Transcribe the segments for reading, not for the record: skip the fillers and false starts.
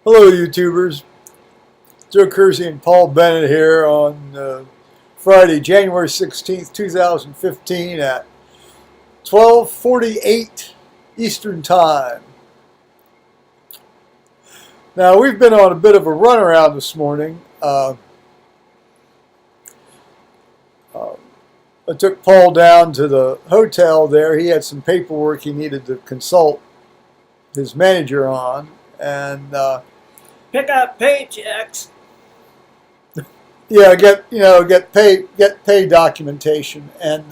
Hello, YouTubers. Joe Kersey and Paul Bennett here on Friday, January 16th, 2015 at 12:48 Eastern Time. Now, we've been on a bit of a runaround this morning. I took Paul down to the hotel there. He had some paperwork he needed to consult his manager on, and pick up paychecks. Yeah, get pay documentation, and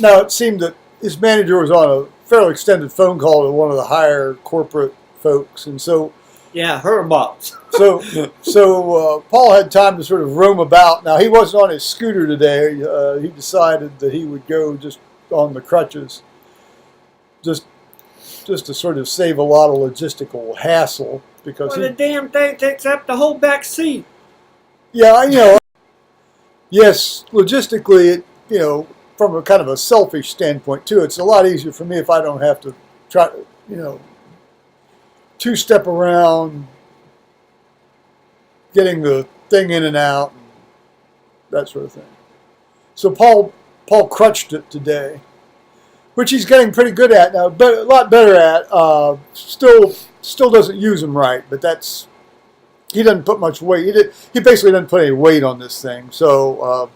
now it seemed that his manager was on a fairly extended phone call to one of the higher corporate folks, and so yeah, her boss. So Paul had time to sort of roam about. Now he wasn't on his scooter today. He decided that he would go just on the crutches, just to sort of save a lot of logistical hassle. Because the damn thing takes up the whole back seat. Yeah, yes, logistically, from a kind of a selfish standpoint too, it's a lot easier for me if I don't have to try, two-step around, getting the thing in and out, and that sort of thing. So Paul crutched it today, which he's getting pretty good at now, but a lot better at. Still doesn't use them right, but he doesn't put much weight. He basically doesn't put any weight on this thing, so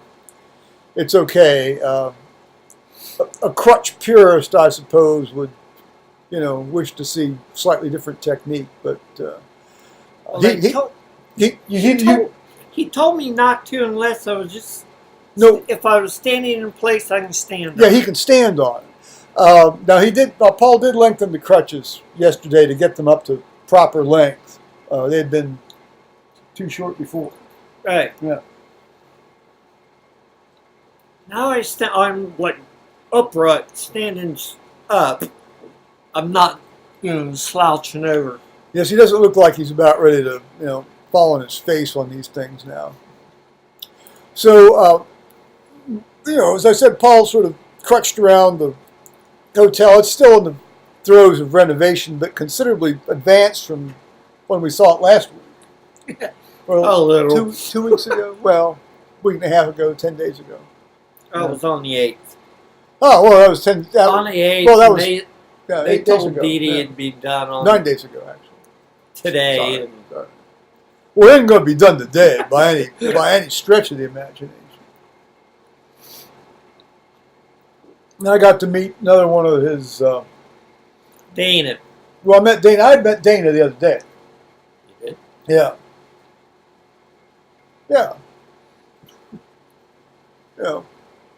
it's okay. A crutch purist, I suppose, would wish to see slightly different technique, but he told me not to unless I was just if I was standing in place I can stand. Yeah, he can stand on it. Now Paul did lengthen the crutches yesterday to get them up to proper length. They had been too short before. Right. Yeah. Now I'm like upright, standing up. I'm not, slouching over. Yes, he doesn't look like he's about ready to, fall on his face on these things now. So, as I said, Paul sort of crutched around the hotel. It's still in the throes of renovation, but considerably advanced from when we saw it last week. Well, a little. 2 weeks ago? Well, a week and a half ago, 10 days ago. It was on the 8th. Oh, well, that was 10. On the 8th. Well, that was, they 8 days told ago. Dee Dee it'd be done on 9 days ago, actually. Today. Sorry. Well, it ain't going to be done today by any stretch of the imagination. And I got to meet another one of his... Dana. Well, I met Dana the other day. You did? Yeah. Yeah.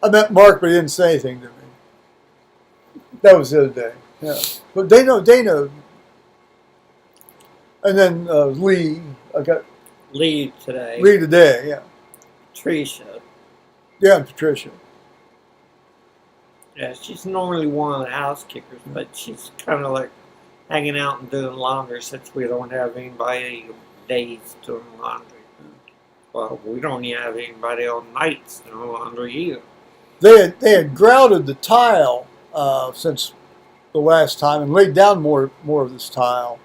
I met Mark, but he didn't say anything to me. That was the other day. Yeah. But Dana... And then Lee. I got... Lee today. Lee today, yeah. Patricia. Yeah, and Patricia. Yeah, she's normally one of the house kickers, but she's kind of like hanging out and doing laundry since we don't have anybody days doing laundry. Well, we don't even have anybody on nights doing laundry either. They had grouted the tile since the last time and laid down more of this tile.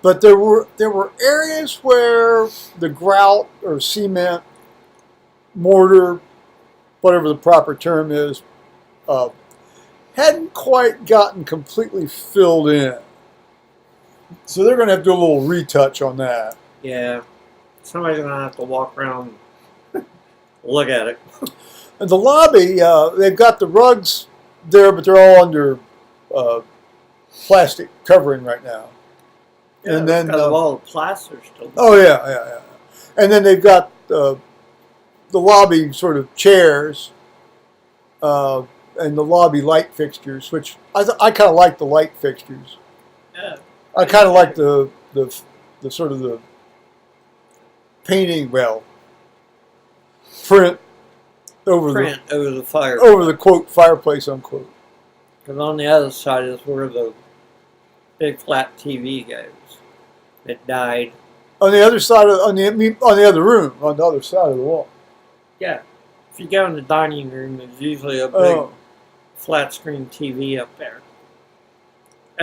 But there were areas where the grout or cement, mortar, whatever the proper term is, hadn't quite gotten completely filled in. So they're going to have to do a little retouch on that. Yeah. Somebody's going to have to walk around and look at it. And the lobby, they've got the rugs there, but they're all under plastic covering right now. Yeah, and then all the plaster still. Oh, yeah. And then they've got the lobby sort of chairs and the lobby light fixtures, which I kind of like the light fixtures. Yeah. I kind of like the sort of the print over the fire. Over the quote fireplace unquote. Because on the other side is where the big flat TV goes. It died. On the other side on the other room, on the other side of the wall. Yeah. If you go in the dining room, there's usually a big flat screen TV up there.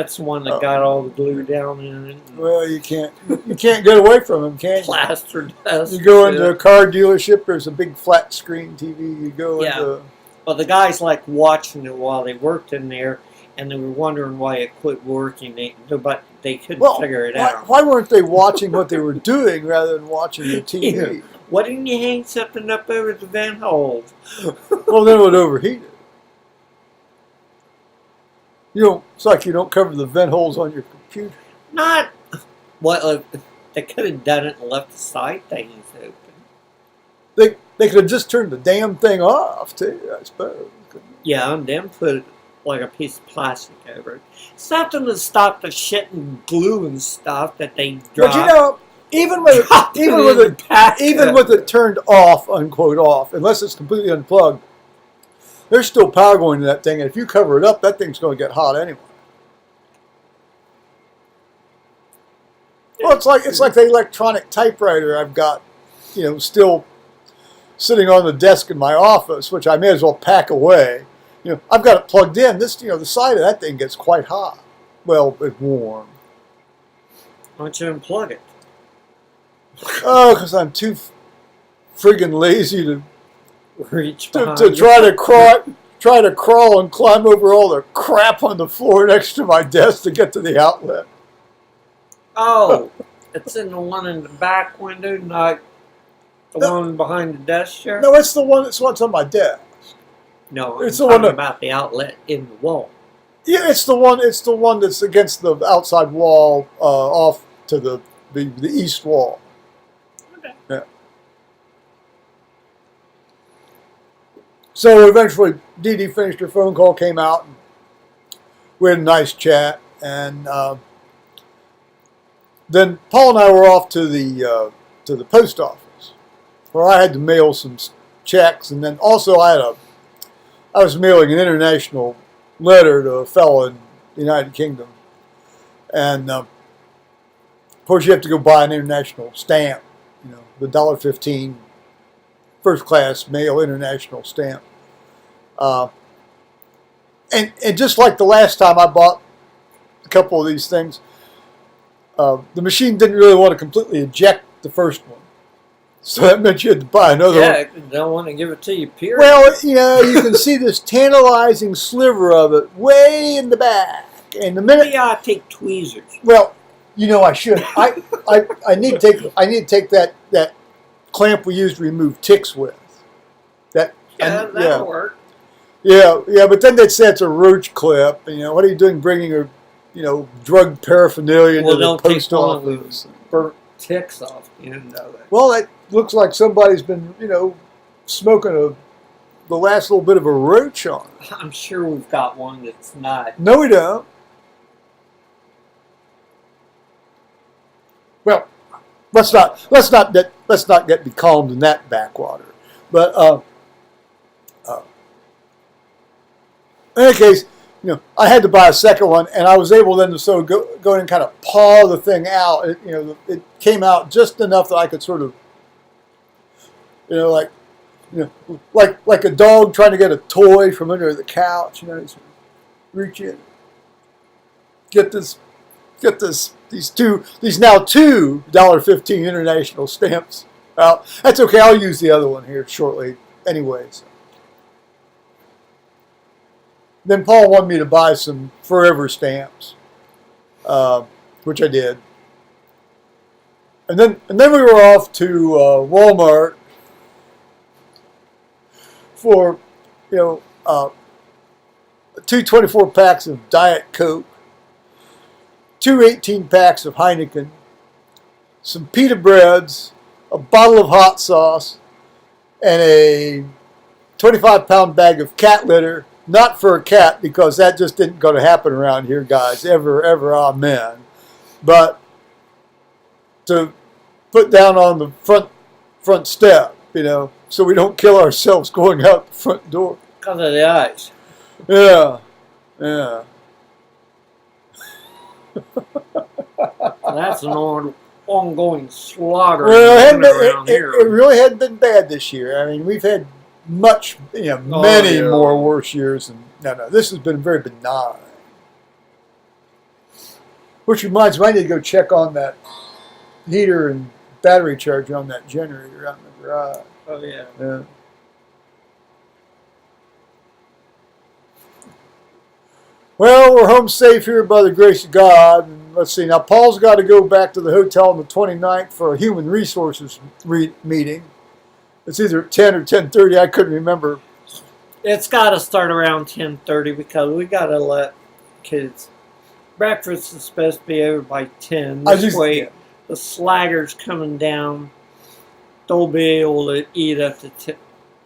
That's the one that got all the glue down in it. Well, you can't get away from them, can you? Plaster dust. You go into a car dealership. There's a big flat screen TV. You go into. Well, the guys like watching it while they worked in there, and they were wondering why it quit working. But they couldn't figure it out. Why weren't they watching what they were doing rather than watching the TV? Yeah. Why didn't you hang something up over the vent holes? Well, then it would overheat it. It's like you don't cover the vent holes on your computer. Not. Well, they could have done it and left the side things open. They could have just turned the damn thing off too, I suppose. Yeah, and then put like a piece of plastic over it. Something to stop the shit and glue and stuff that they drop. But even with it turned off, unquote off, unless it's completely unplugged, there's still power going to that thing, and if you cover it up, that thing's going to get hot anyway. Well, it's like the electronic typewriter I've got, still sitting on the desk in my office, which I may as well pack away. I've got it plugged in. The side of that thing gets quite hot. Well, it's warm. Why don't you unplug it? Oh, because I'm too friggin' lazy to reach to try to crawl and climb over all the crap on the floor next to my desk to get to the outlet. Oh, it's in the one in the back window, not the one behind the desk chair? No, it's the one that's what's on my desk. No, it's I'm the talking one about the outlet in the wall. Yeah, it's the one that's against the outside wall, off to the east wall. Okay. Yeah. So eventually, Dee Dee finished her phone call, came out, and we had a nice chat, and then Paul and I were off to the post office, where I had to mail some checks, and then also I was mailing an international letter to a fellow in the United Kingdom, and of course you have to go buy an international stamp, the $1.15 first class mail international stamp, and just like the last time I bought a couple of these things, the machine didn't really want to completely eject the first one. So that meant you had to buy another one. Yeah, they don't want to give it to you, period. Well, you can see this tantalizing sliver of it way in the back. And the minute you ought to take tweezers. Well, I should. I need to take that clamp we used to remove ticks with. That'll work. Yeah, but then they'd say it's a roach clip. What are you doing bringing a drug paraphernalia to the post office? Burnt ticks off. You didn't know that. Well, that looks like somebody's been, smoking the last little bit of a roach on it. I'm sure we've got one that's not. No, we don't. Well, let's not get becalmed in that backwater. But in any case, I had to buy a second one, and I was able then to sort of go in and kind of paw the thing out. It came out just enough that I could sort of, like a dog trying to get a toy from under the couch. Reach in, get these now two $1.15 international stamps out. That's okay. I'll use the other one here shortly, anyways. Then Paul wanted me to buy some forever stamps, which I did. And then we were off to Wal-Mart for, 2 24 packs of Diet Coke, 2 18 packs of Heineken, some pita breads, a bottle of hot sauce, and a 25-pound bag of cat litter. Not for a cat, because that just isn't going to happen around here, guys. Ever, amen. But to put down on the front step, so we don't kill ourselves going out the front door. Because of the ice. Yeah. That's an ongoing slaughter Well, around here. It really hadn't been bad this year. I mean, we've had many more worse years, and no, this has been very benign. Which reminds me, I need to go check on that heater and battery charger on that generator out in the garage. Oh, yeah. Yeah. Well, we're home safe here by the grace of God. And let's see. Now, Paul's got to go back to the hotel on the 29th for a human resources meeting. It's either at 10 or 10:30. I couldn't remember. It's got to start around 10:30 because we got to let kids. Breakfast is supposed to be over by 10. This way, the slaggers coming down, they'll be able to eat up to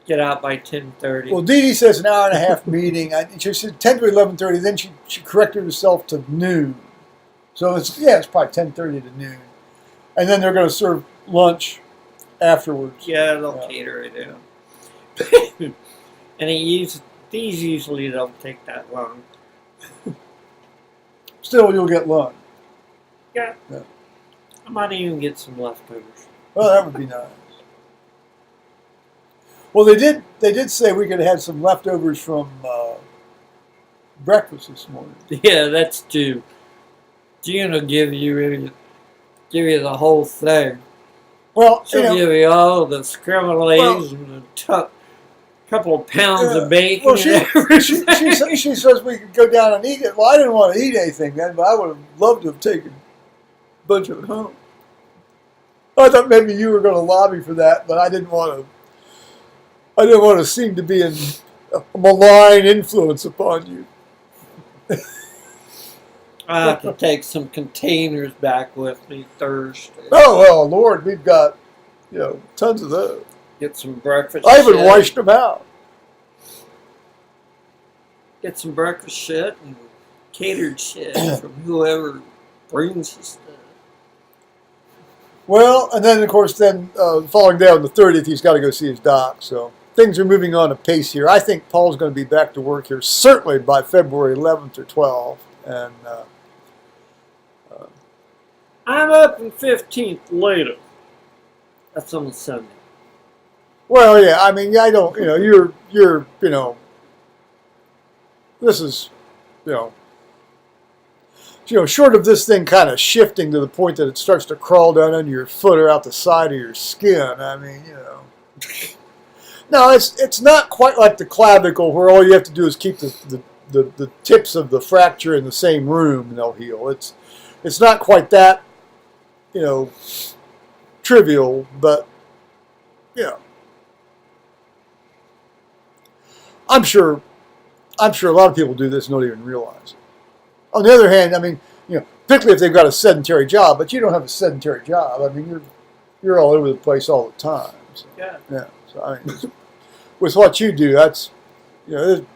get out by 10:30. Well, Dee Dee says an hour and a half meeting. She said 10 to 11:30. Then she corrected herself to noon. So it's probably 10:30 to noon. And then they're going to serve lunch afterwards. Yeah, they'll cater it in. And these usually don't take that long. Still, you'll get lunch. Yeah. I might even get some leftovers. Well, that would be nice. Well, they did say we could have some leftovers from breakfast this morning. Yeah, that's due. Gina will give you the whole thing. Well, She'll give you all the scrambled eggs and a couple of pounds of bacon. Well, she says we could go down and eat it. Well, I didn't want to eat anything then, but I would have loved to have taken a bunch of it home. I thought maybe you were going to lobby for that, but I didn't want to seem to be a malign influence upon you. I have to take some containers back with me Thursday. Oh, well, Lord, we've got, tons of those. Get some breakfast. I even washed them out. Get some breakfast shit and catered shit from whoever brings the stuff. Well, and then, of course, the following day on the 30th, he's got to go see his doc. So things are moving on apace here. I think Paul's going to be back to work here certainly by February 11th or 12th. And I'm up in 15th later. That's on a Sunday. Well, yeah, I mean, I don't, you're, this is, short of this thing kind of shifting to the point that it starts to crawl down under your foot or out the side of your skin. I mean, No, it's not quite like the clavicle where all you have to do is keep the tips of the fracture in the same room and they'll heal. It's not quite that, trivial, but, I'm sure a lot of people do this and don't even realize it. On the other hand, I mean, particularly if they've got a sedentary job, but you don't have a sedentary job. I mean, you're all over the place all the time. So, yeah. So I mean, with what you do, that's,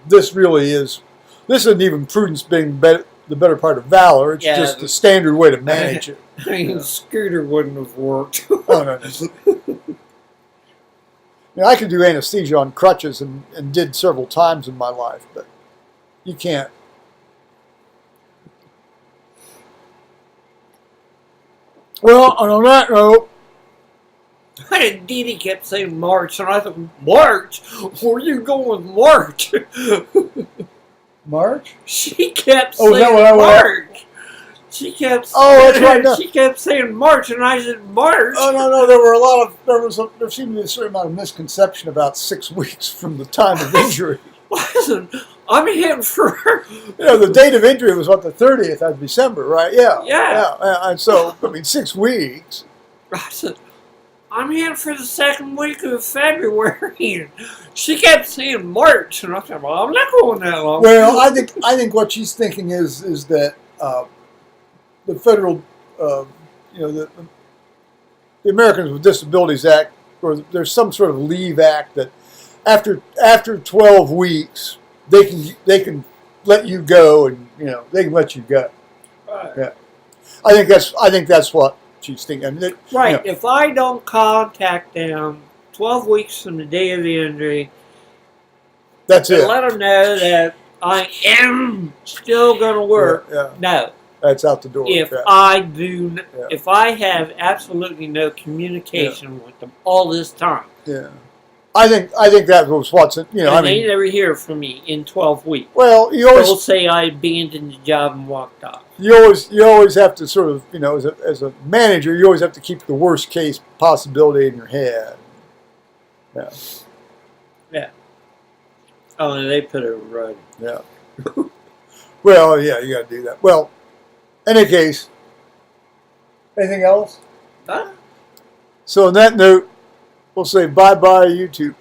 this really is. This isn't even prudence being the better part of valor. It's just the standard way to manage it. I mean, Scooter wouldn't have worked. Oh no. I could do anesthesia on crutches and did several times in my life, but you can't. Well, on that note, Dee Dee kept saying March, and I thought, March? Where are you going with March? March? She kept Oh, is that saying what I went? March. She kept. Oh, that's right. No. She kept saying March, and I said March. Oh no. There seemed to be a certain amount of misconception about 6 weeks from the time of injury. Listen, I'm hitting for. The date of injury was the 30th of December, right? Yeah. Yeah. And so, 6 weeks. I said, I'm here for the second week of February. She kept saying March, and I said, well, I'm not going that long. Well, I think what she's thinking is that the federal, the Americans with Disabilities Act, or there's some sort of leave act that after 12 weeks they can let you go, and they can let you go. Right. Yeah, I think that's what she's thinking. Right. If I don't contact them 12 weeks from the day of the injury, that's it. Let them know that I am still going to work. Yeah. No. That's out the door. If I have absolutely no communication with them all this time. Yeah. I think that was what's And they never hear from me in 12 weeks. Well, They'll say I abandoned the job and walked off. You always have to sort of as a manager, you always have to keep the worst case possibility in your head. Yeah. Yeah. Oh, and they put it right. Yeah. Well, yeah, you got to do that. Well, in any case, anything else? Huh? So on that note, we'll say bye-bye, YouTube.